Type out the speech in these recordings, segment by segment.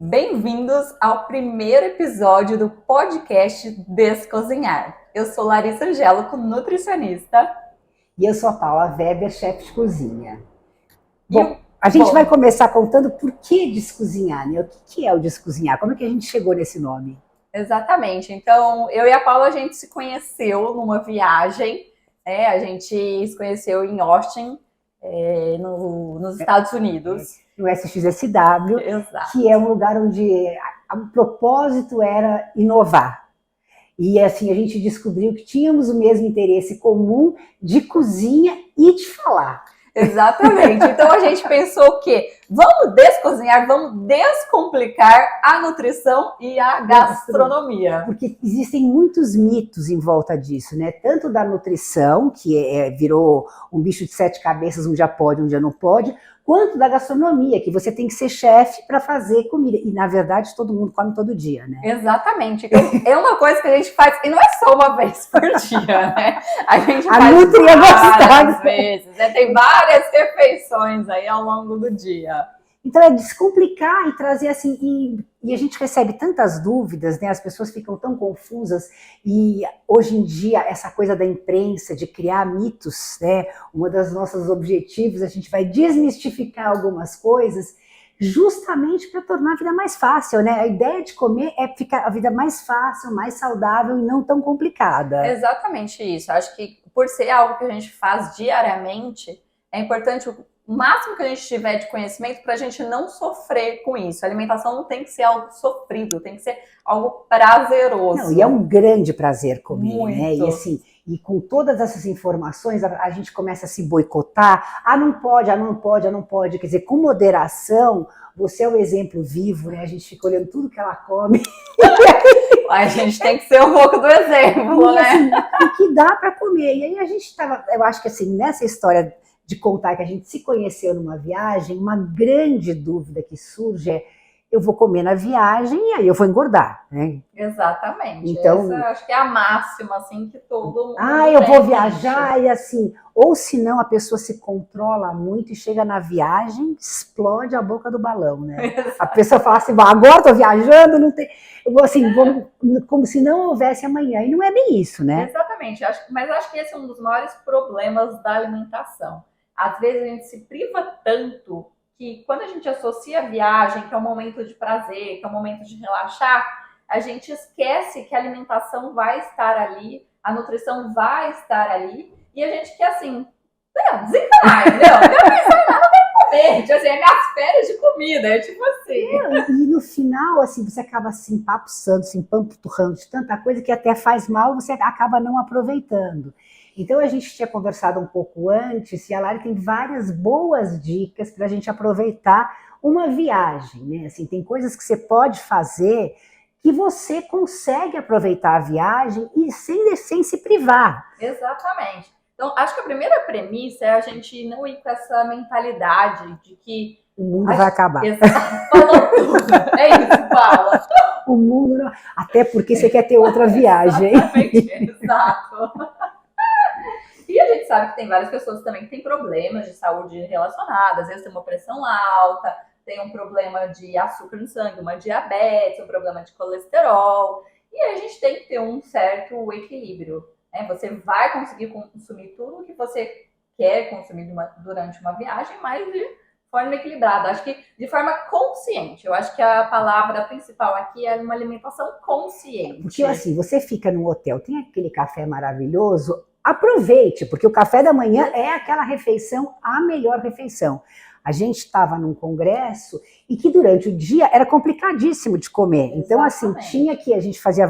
Bem-vindos ao primeiro episódio do podcast Descozinhar. Eu sou Larissa Angélico, nutricionista. E eu sou a Paula Weber, chefe de cozinha. A gente vai começar contando por que descozinhar, né? O que é o descozinhar? Como é que a gente chegou nesse nome? Exatamente. Então, eu e a Paula, a gente se conheceu numa viagem, né? A gente se conheceu em Austin, nos Estados Unidos. No SXSW, Exato. Que é um lugar onde o propósito era inovar. E assim, a gente descobriu que tínhamos o mesmo interesse comum de cozinha e de falar. Exatamente. Então a gente pensou o quê? Vamos descozinhar, vamos descomplicar a nutrição e a gastronomia. Porque existem muitos mitos em volta disso, né? Tanto da nutrição, que virou um bicho de 7 cabeças, um dia pode, um dia não pode, quanto da gastronomia, que você tem que ser chefe para fazer comida. E, na verdade, todo mundo come todo dia, né? Exatamente. Então, é uma coisa que a gente faz, e não é só uma vez por dia, né? A gente A faz nutria várias vezes, né? Tem várias refeições aí ao longo do dia. Então é descomplicar e trazer assim, e a gente recebe tantas dúvidas, né? As pessoas ficam tão confusas, e hoje em dia essa coisa da imprensa, de criar mitos, né? Um dos nossos objetivos, a gente vai desmistificar algumas coisas, justamente para tornar a vida mais fácil, né? A ideia de comer é ficar a vida mais fácil, mais saudável e não tão complicada. Exatamente isso. Acho que por ser algo que a gente faz diariamente, é importante o máximo que a gente tiver de conhecimento para a gente não sofrer com isso. A alimentação não tem que ser algo sofrido, tem que ser algo prazeroso. Não, e é um grande prazer comer, muito, né? E assim, e com todas essas informações, a gente começa a se boicotar. Ah, não pode, ah, não pode, ah, não pode. Quer dizer, com moderação, você é o exemplo vivo, né? A gente fica olhando tudo que ela come. A gente tem que ser um pouco do exemplo, e, né? Assim, o que dá para comer. E aí a gente estava, eu acho que assim, nessa história de contar que a gente se conheceu numa viagem, uma grande dúvida que surge é: eu vou comer na viagem e aí eu vou engordar, né? Exatamente. Então, essa acho que é a máxima, assim, que todo mundo eu vou viajar e assim, ou se não a pessoa se controla muito e chega na viagem, explode a boca do balão, né? Exato. A pessoa fala assim: agora tô viajando, não tem, eu vou assim, como se não houvesse amanhã, e não é bem isso, né? Exatamente, mas acho que esse é um dos maiores problemas da alimentação. Às vezes a gente se priva tanto que quando a gente associa a viagem, que é um momento de prazer, que é um momento de relaxar, a gente esquece que a alimentação vai estar ali, a nutrição vai estar ali, e a gente quer assim, desencanar, entendeu? Eu não pensar em nada, eu comer, tipo assim, é minhas férias de comida, é tipo assim. E no final, assim, você acaba assim, empapuçando, se empanturrando de tanta coisa que até faz mal, você acaba não aproveitando. Então a gente tinha conversado um pouco antes e a Lari tem várias boas dicas para a gente aproveitar uma viagem, né? Assim, tem coisas que você pode fazer que você consegue aproveitar a viagem e sem se privar. Exatamente. Então, acho que a primeira premissa é a gente não ir com essa mentalidade de que o mundo vai acabar. Falou tudo. É isso, Paula. O mundo não... Até porque você quer ter outra viagem. Exatamente, exato. E a gente sabe que tem várias pessoas também que têm problemas de saúde relacionadas, às vezes tem uma pressão alta, tem um problema de açúcar no sangue, uma diabetes, um problema de colesterol, e a gente tem que ter um certo equilíbrio, né? Você vai conseguir consumir tudo o que você quer consumir durante uma viagem, mas de forma equilibrada, acho que de forma consciente. Eu acho que a palavra principal aqui é uma alimentação consciente. Porque assim, você fica num hotel, tem aquele café maravilhoso, aproveite, porque o café da manhã é aquela refeição, a melhor refeição. A gente estava num congresso e que durante o dia era complicadíssimo de comer. Exatamente. Então, assim, tinha que, a gente fazia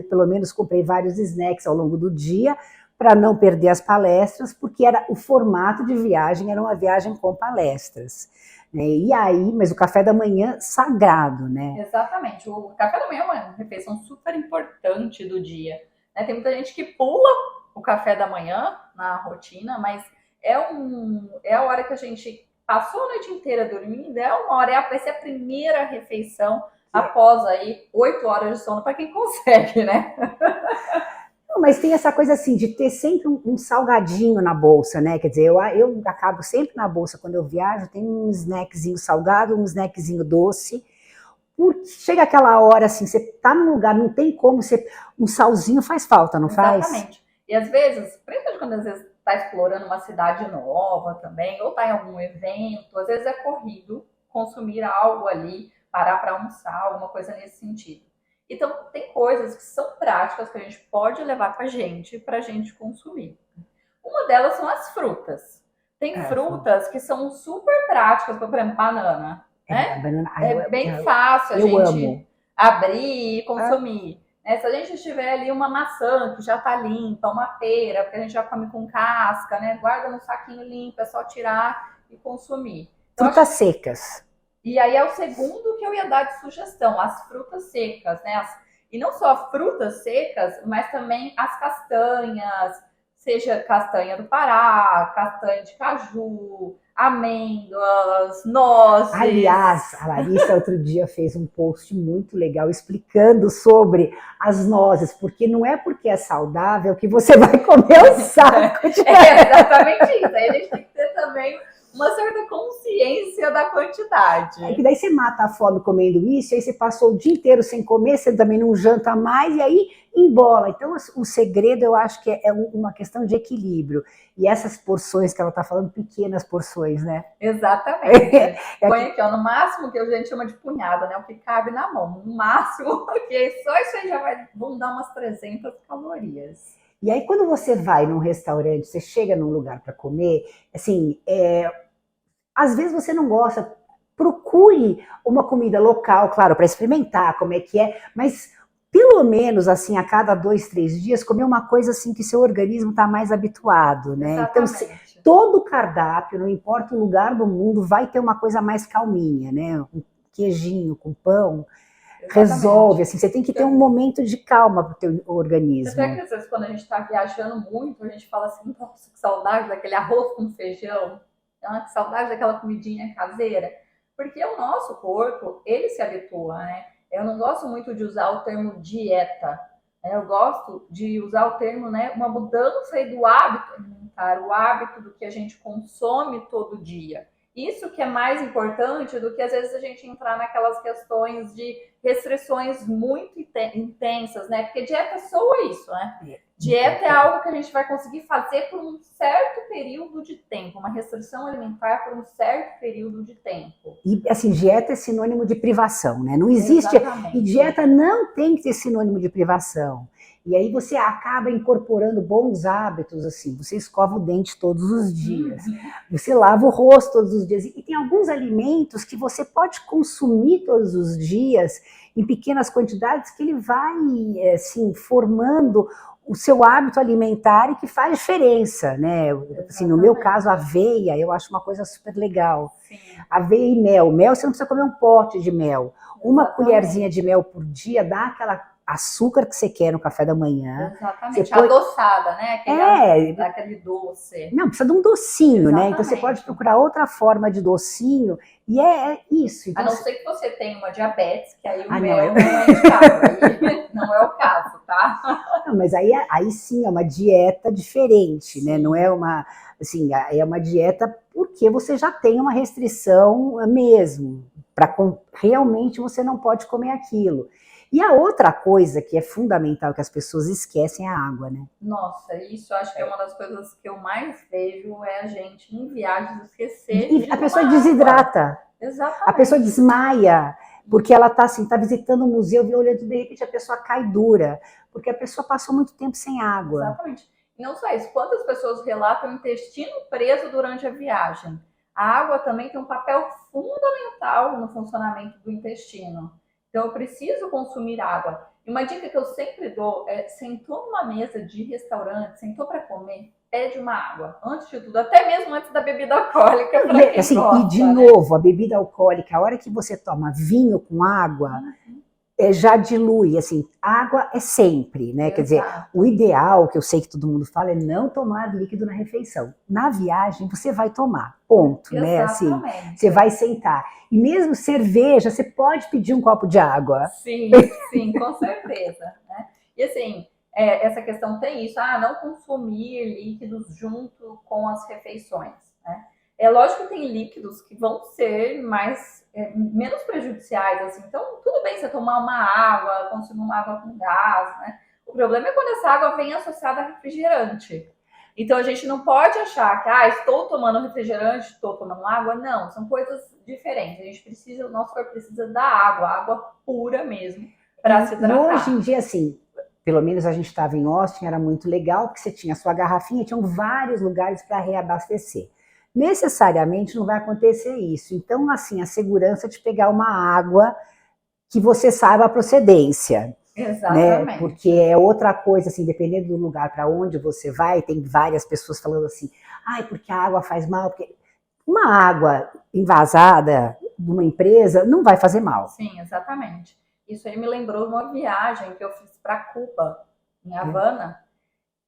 pelo menos comprei vários snacks ao longo do dia para não perder as palestras, porque o formato de viagem era uma viagem com palestras. Né? E aí, mas o café da manhã sagrado, né? Exatamente. O café da manhã é uma refeição super importante do dia. Né? Tem muita gente que pula o café da manhã na rotina, mas é a hora que a gente passou a noite inteira dormindo, é uma hora, vai ser a primeira refeição após aí 8 horas de sono para quem consegue, né? Não, mas tem essa coisa assim de ter sempre um salgadinho na bolsa, né? Quer dizer, eu acabo sempre na bolsa quando eu viajo, tem um snackzinho salgado, um snackzinho doce. Porque chega aquela hora assim, você tá num lugar, não tem como você. Um salzinho faz falta, não faz? Exatamente. E às vezes, principalmente quando às vezes está explorando uma cidade nova também, ou está em algum evento, às vezes é corrido consumir algo ali, parar para almoçar, alguma coisa nesse sentido. Então, tem coisas que são práticas que a gente pode levar com a gente para a gente consumir. Uma delas são as frutas. Tem frutas que são super práticas, por exemplo, banana. Né? Banana, É bem fácil a gente amo. abrir e consumir. Né? Se a gente tiver ali uma maçã que já está limpa, uma pera, porque a gente já come com casca, né? Guarda no saquinho limpo, é só tirar e consumir. Então, frutas secas. E aí é o segundo que eu ia dar de sugestão, as frutas secas, né? E não só frutas secas, mas também as castanhas, seja castanha do Pará, castanha de caju, amêndoas, nozes. Aliás, a Larissa outro dia fez um post muito legal explicando sobre as nozes, porque não é porque é saudável que você vai comer o saco. É exatamente isso. Aí a gente tem que ter também uma certa consciência da quantidade. É que daí você mata a fome comendo isso, aí você passou o dia inteiro sem comer, você também não janta mais, e aí embola. Então, o segredo, eu acho que é uma questão de equilíbrio. E essas porções que ela está falando, pequenas porções, né? Exatamente. Põe aqui, ó, no máximo, que a gente chama de punhada, né? O que cabe na mão. No máximo, porque só isso aí já vão dar umas 300 calorias. E aí, quando você vai num restaurante, você chega num lugar para comer, assim, às vezes você não gosta, procure uma comida local, claro, para experimentar como é que é, mas pelo menos assim a cada 2, 3 dias comer uma coisa assim que seu organismo está mais habituado, né? Exatamente. Então todo cardápio, não importa o lugar do mundo, vai ter uma coisa mais calminha, né? Um queijinho com pão. Exatamente. Resolve, assim, você tem que ter um momento de calma para o teu organismo. Até que às vezes quando a gente está viajando muito, a gente fala assim, nossa, que saudade daquele arroz com feijão. Que saudade daquela comidinha caseira, porque o nosso corpo, ele se habitua, né? Eu não gosto muito de usar o termo dieta, né? Eu gosto de usar o termo, né, uma mudança aí do hábito alimentar, o hábito do que a gente consome todo dia. Isso que é mais importante do que às vezes a gente entrar naquelas questões de restrições muito intensas, né? Porque dieta soa isso, né? Dieta é algo que a gente vai conseguir fazer por um certo período de tempo, uma restrição alimentar por um certo período de tempo. E assim, dieta é sinônimo de privação, né? Não existe. Exatamente. E dieta não tem que ser sinônimo de privação. E aí você acaba incorporando bons hábitos, assim, você escova o dente todos os dias, você lava o rosto todos os dias, e tem alguns alimentos que você pode consumir todos os dias, em pequenas quantidades, que ele vai, assim, formando o seu hábito alimentar e que faz diferença, né? Assim, no meu caso, aveia, eu acho uma coisa super legal. Sim. Aveia e mel. Mel, você não precisa comer um pote de mel. Uma colherzinha de mel por dia dá aquela açúcar que você quer no café da manhã. Exatamente, adoçada, né? Aquele doce. Não, precisa de um docinho, exatamente, né? Então você pode procurar outra forma de docinho, e é isso. Então, a não ser que você tenha uma diabetes, que aí o mel não é indicado, não é o caso, tá? Não, mas aí sim é uma dieta diferente, né? Não é uma, assim, é uma dieta porque você já tem uma restrição mesmo, realmente você não pode comer aquilo. E a outra coisa que é fundamental que as pessoas esquecem é a água, né? Nossa, isso eu acho que é uma das coisas que eu mais vejo é a gente em viagens esquecer de a pessoa desidrata. Água. Exatamente. A pessoa desmaia, porque ela está assim, tá visitando um museu, olhando, de repente a pessoa cai dura, porque a pessoa passou muito tempo sem água. Exatamente. E não só isso, quantas pessoas relatam o intestino preso durante a viagem? A água também tem um papel fundamental no funcionamento do intestino. Então, eu preciso consumir água. E uma dica que eu sempre dou é, sentou numa mesa de restaurante, sentou para comer, pede uma água. Antes de tudo, até mesmo antes da bebida alcoólica. Assim, gosta, e de novo, a bebida alcoólica, a hora que você toma vinho com água, já dilui, assim, água é sempre, né? Quer dizer, Exato. o ideal, que eu sei que todo mundo fala, é não tomar líquido na refeição. Na viagem, você vai tomar, ponto, né? Assim, você Exatamente. vai sentar. E mesmo cerveja, você pode pedir um copo de água. Sim, sim, com certeza, né? E assim, essa questão tem isso, não consumir líquidos junto com as refeições, né? É lógico que tem líquidos que vão ser menos prejudiciais, assim. Então, tudo bem você tomar uma água, consumir uma água com gás, né? O problema é quando essa água vem associada a refrigerante. Então, a gente não pode achar que, estou tomando refrigerante, estou tomando água. Não, são coisas diferentes. A gente precisa, o nosso corpo precisa da água pura mesmo, para se E hoje em hidratar. dia, assim, pelo menos a gente estava em Austin, era muito legal, porque você tinha a sua garrafinha, tinham vários lugares para reabastecer. Necessariamente não vai acontecer isso. Então, assim, a segurança de pegar uma água que você saiba a procedência, né? Porque Exatamente. é outra coisa, assim, dependendo do lugar para onde você vai, tem várias pessoas falando assim, porque a água faz mal, porque uma água envasada de uma empresa não vai fazer mal. Sim, exatamente. Isso aí me lembrou de uma viagem que eu fiz para Cuba, em Havana,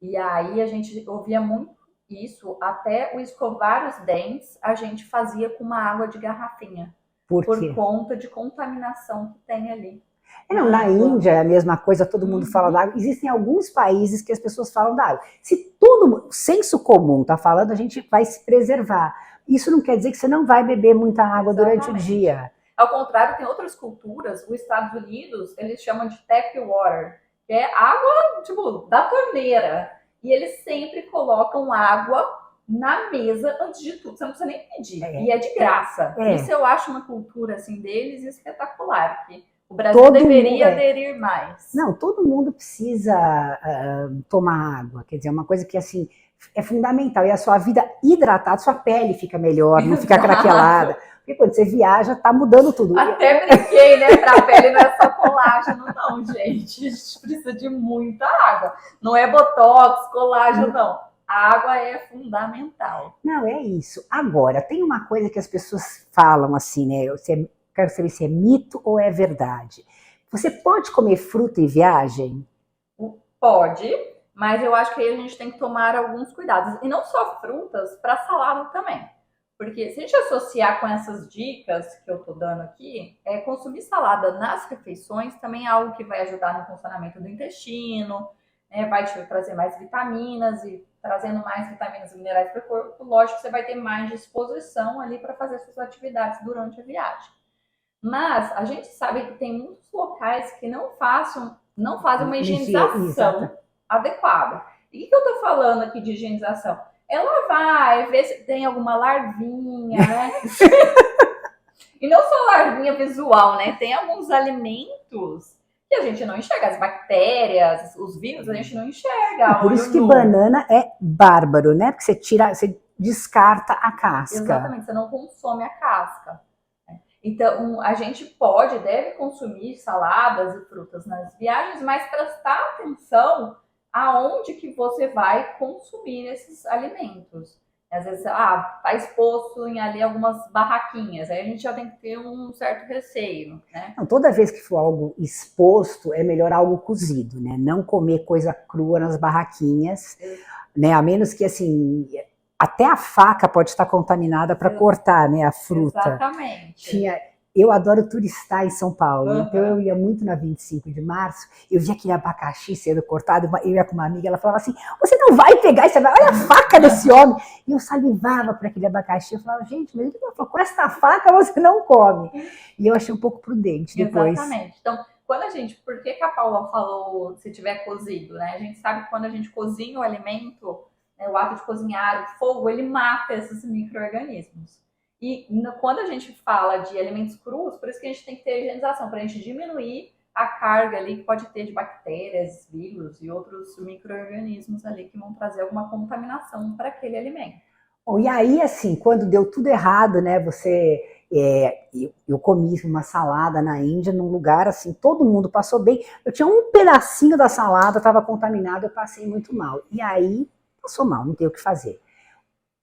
e aí a gente ouvia muito isso, até o escovar os dentes a gente fazia com uma água de garrafinha, Por por quê? conta de contaminação que tem ali Não, na na água. Índia é a mesma coisa, todo mundo fala da Uhum. água. Existem alguns países que as pessoas falam da água. Se todo o senso comum está falando, a gente vai se preservar. Isso não quer dizer que você não vai beber muita água durante o Exatamente. dia. Ao contrário, tem outras culturas, os Estados Unidos, eles chamam de tap water, que é água, tipo, da torneira. E eles sempre colocam água na mesa antes de tudo. Você não precisa nem pedir. E É, é de graça. é. Isso eu acho uma cultura, assim, deles espetacular, que o Brasil Todo mundo, deveria aderir mais. não, todo mundo precisa tomar água. Quer dizer, é uma coisa que assim é fundamental. E a sua vida hidratada, sua pele fica melhor, não fica craquelada. Exato. Porque quando você viaja, tá mudando tudo. Até brinquei, né? Pra pele não é só colágeno, não, gente. A gente precisa de muita água. Não é botox, colágeno, não. A água é fundamental. Não, é isso. Agora, tem uma coisa que as pessoas falam assim, né? Quero saber se é mito ou é verdade. Você pode comer fruta em viagem? Pode, mas eu acho que aí a gente tem que tomar alguns cuidados. E não só frutas, para salada também. Porque se a gente associar com essas dicas que eu tô dando aqui, consumir salada nas refeições também é algo que vai ajudar no funcionamento do intestino, né, vai te trazer mais vitaminas e trazendo mais vitaminas e minerais para o corpo, lógico que você vai ter mais disposição ali para fazer suas atividades durante a viagem. Mas a gente sabe que tem muitos locais que não fazem uma Exata. higienização adequada. E o que eu estou falando aqui de higienização? É lavar, é ver se tem alguma larvinha, né? E não só larvinha visual, né? Tem alguns alimentos que a gente não enxerga. As bactérias, os vírus, a gente não enxerga a Por olho isso que nu. banana é bárbaro, né? Porque você descarta a casca. Exatamente, você não consome a casca. Então, a gente pode, deve consumir saladas e frutas nas viagens, mas prestar atenção aonde que você vai consumir esses alimentos. Às vezes, está exposto em ali algumas barraquinhas, aí a gente já tem que ter um certo receio, né? Não, toda vez que for algo exposto, é melhor algo cozido, né? Não comer coisa crua nas barraquinhas, né? A menos que, assim, até a faca pode estar contaminada para cortar, né, a fruta. Exatamente. Eu adoro turistar em São Paulo, então eu Uhum. ia muito na 25 de março, eu via aquele abacaxi sendo cortado, eu ia com uma amiga, ela falava assim, você não vai pegar isso, olha a faca desse homem. E eu salivava para aquele abacaxi, eu falava, gente, mas ele falou, com essa faca você não come. E eu achei um pouco prudente depois. Exatamente. Então, por que a Paula falou se tiver cozido, né? A gente sabe que quando a gente cozinha o alimento, né, o ato de cozinhar, o fogo, ele mata esses micro-organismos. E quando a gente fala de alimentos crus, por isso que a gente tem que ter higienização, para a gente diminuir a carga ali que pode ter de bactérias, vírus e outros micro-organismos ali que vão trazer alguma contaminação para aquele alimento. Bom, e aí, assim, quando deu tudo errado, né, eu comi uma salada na Índia, num lugar assim, todo mundo passou bem. Eu tinha um pedacinho da salada, estava contaminado, eu passei muito mal. E aí, passou mal, não tem o que fazer.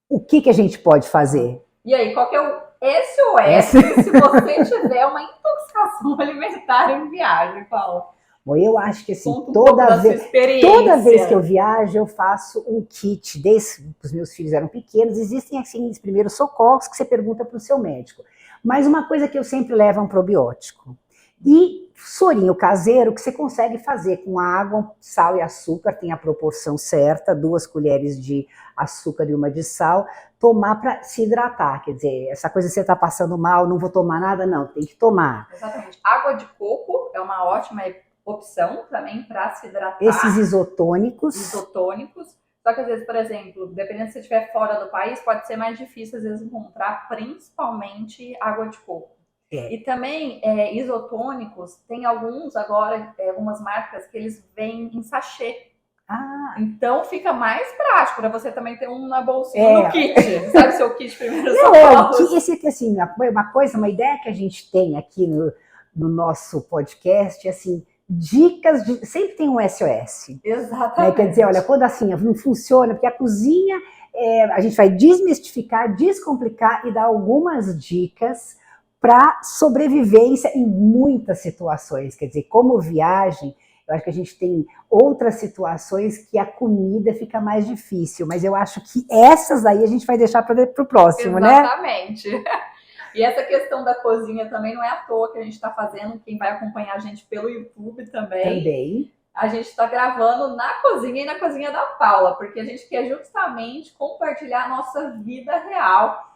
O que a gente pode fazer? E aí, qual que é SOS se você tiver uma intoxicação alimentar em viagem, Paula. Bom, eu acho que assim, Conta um pouco da sua experiência. toda vez que eu viajo, eu faço um kit, desde que os meus filhos eram pequenos, existem assim os primeiros socorros que você pergunta para o seu médico. Mas uma coisa que eu sempre levo é um probiótico. E sorinho caseiro que você consegue fazer com água, sal e açúcar, tem a proporção certa, 2 colheres de açúcar e 1 de sal, tomar para se hidratar. Quer dizer, essa coisa de você está passando mal, não vou tomar nada, não, tem que tomar. Exatamente. Água de coco é uma ótima opção também para se hidratar. Esses isotônicos. Só que às vezes, por exemplo, dependendo se você estiver fora do país, pode ser mais difícil às vezes encontrar principalmente água de coco. E também isotônicos, tem alguns agora, algumas marcas que eles vêm em sachê. Então fica mais prático para você também ter um na bolsinha no kit. Sabe o seu kit primeiro? Esse aqui, assim, uma ideia que a gente tem aqui no nosso podcast, assim, dicas sempre tem um SOS. Exatamente. Né? Quer dizer, olha, quando assim não funciona, porque a cozinha a gente vai desmistificar, descomplicar e dar algumas dicas para sobrevivência em muitas situações. Quer dizer, como viagem, eu acho que a gente tem outras situações que a comida fica mais difícil, mas eu acho que essas aí a gente vai deixar para o próximo, né? Exatamente. E essa questão da cozinha também não é à toa que a gente está fazendo. Quem vai acompanhar a gente pelo YouTube também. A gente está gravando na cozinha e na cozinha da Paula, porque a gente quer justamente compartilhar a nossa vida real.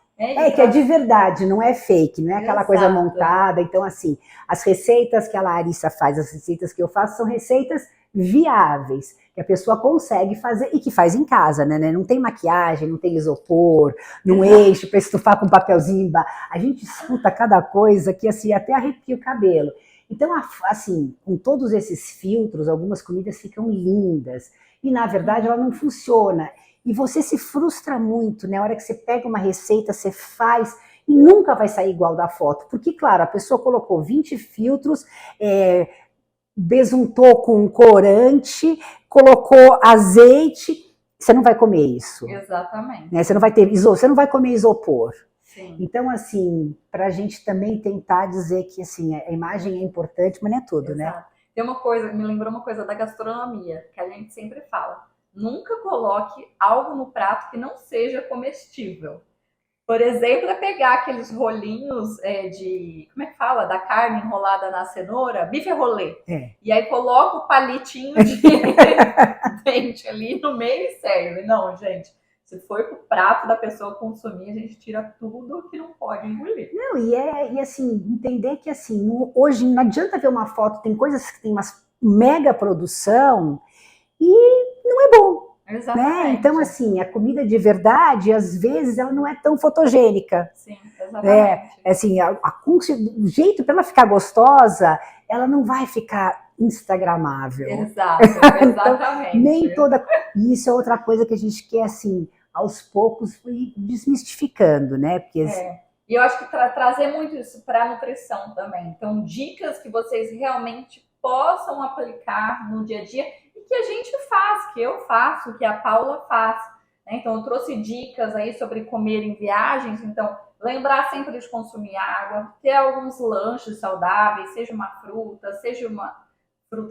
Que é de verdade, não é fake, não é aquela coisa montada. Então, assim, as receitas que a Larissa faz, as receitas que eu faço, são receitas viáveis, que a pessoa consegue fazer e que faz em casa, né? Não tem maquiagem, não tem isopor, não enche para estufar com papelzinho. A gente escuta cada coisa que, assim, até arrepia o cabelo. Então, assim, com todos esses filtros, algumas comidas ficam lindas. E, na verdade, ela não funciona. E você se frustra muito, né? A hora que você pega uma receita, você faz e nunca vai sair igual da foto. Porque, claro, a pessoa colocou 20 filtros, besuntou com corante, colocou azeite. Você não vai comer isso. Exatamente. Né? Você não vai comer isopor. Sim. Então, assim, para a gente também tentar dizer que assim, a imagem é importante, mas não é tudo, né? Tem uma coisa, me lembrou uma coisa da gastronomia, que a gente sempre fala. Nunca coloque algo no prato que não seja comestível. Por exemplo, é pegar aqueles rolinhos como é que fala? Da carne enrolada na cenoura, bife rolê. E aí coloca o palitinho de dente ali no meio e serve. Não, gente. Se for pro prato da pessoa consumir, a gente tira tudo que não pode engolir. Não, e assim, entender que assim, hoje não adianta ver uma foto, tem coisas que tem uma mega produção e não é bom. Exatamente. Né? Então, assim, a comida de verdade, às vezes, ela não é tão fotogênica. Sim, exatamente. Assim, o jeito para ela ficar gostosa, ela não vai ficar instagramável. Exato, exatamente. Então, nem toda... E isso é outra coisa que a gente quer, assim, aos poucos, ir desmistificando, né? Porque... E eu acho que trazer muito isso para a nutrição também. Então, dicas que vocês realmente possam aplicar no dia a dia e que a gente faz, que eu faço, que a Paula faz. Né? Então, eu trouxe dicas aí sobre comer em viagens. Então, lembrar sempre de consumir água, ter alguns lanches saudáveis, seja uma fruta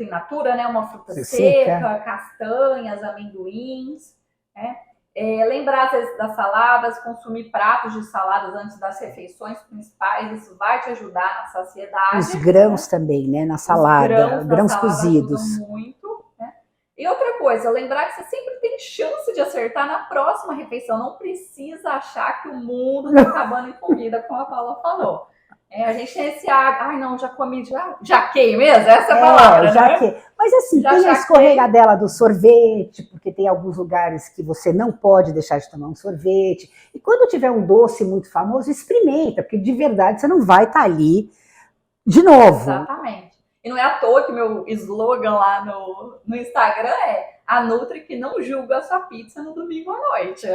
in natura, né? Uma fruta seca, castanhas, amendoins, né? Lembrar às vezes das saladas, consumir pratos de saladas antes das refeições principais, isso vai te ajudar na saciedade. Os grãos também, né? Na salada, grãos cozidos. Ajudam muito, né? E outra coisa, lembrar que você sempre tem chance de acertar na próxima refeição. Não precisa achar que o mundo está acabando em comida, como a Paula falou. A gente tem esse hábito, não, já comi, jaquei mesmo? Essa é a palavra, jaquei. Né? Mas assim, tem a escorregadela do sorvete, porque tem alguns lugares que você não pode deixar de tomar um sorvete. E quando tiver um doce muito famoso, experimenta, porque de verdade você não vai estar ali de novo. Exatamente. E não é à toa que meu slogan lá no Instagram é a Nutri que não julga a sua pizza no domingo à noite.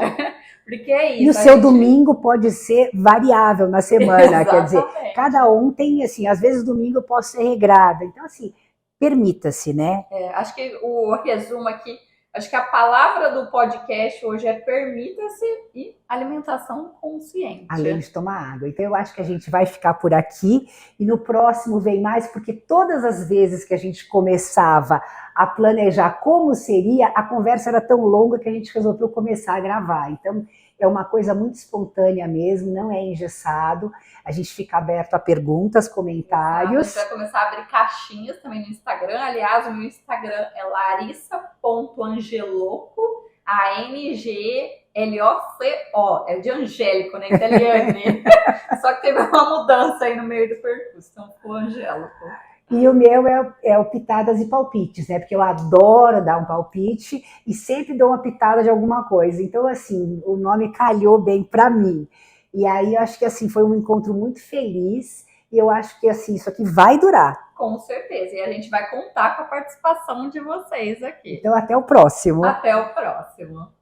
Porque é isso. E o seu domingo pode ser variável na semana. Quer dizer, cada um tem, assim, às vezes domingo eu posso ser regrada. Então, assim, permita-se, né? Acho que o resumo aqui, Acho que a palavra do podcast hoje é permita-se e alimentação consciente. Além de tomar água. Então eu acho que a gente vai ficar por aqui e no próximo vem mais, porque todas as vezes que a gente começava a planejar como seria, a conversa era tão longa que a gente resolveu começar a gravar. Então é uma coisa muito espontânea mesmo, não é engessado. A gente fica aberto a perguntas, comentários. A gente vai começar a abrir caixinhas também no Instagram. Aliás, o meu Instagram é larissa.angeloco, ANGLOCO. É de Angélico, né? Italiane. Só que teve uma mudança aí no meio do percurso, então ficou Angélico. E o meu é o Pitadas e Palpites, né? Porque eu adoro dar um palpite e sempre dou uma pitada de alguma coisa. Então, assim, o nome calhou bem para mim. E aí, eu acho que, assim, foi um encontro muito feliz e eu acho que, assim, isso aqui vai durar. Com certeza. E a gente vai contar com a participação de vocês aqui. Então, até o próximo. Até o próximo.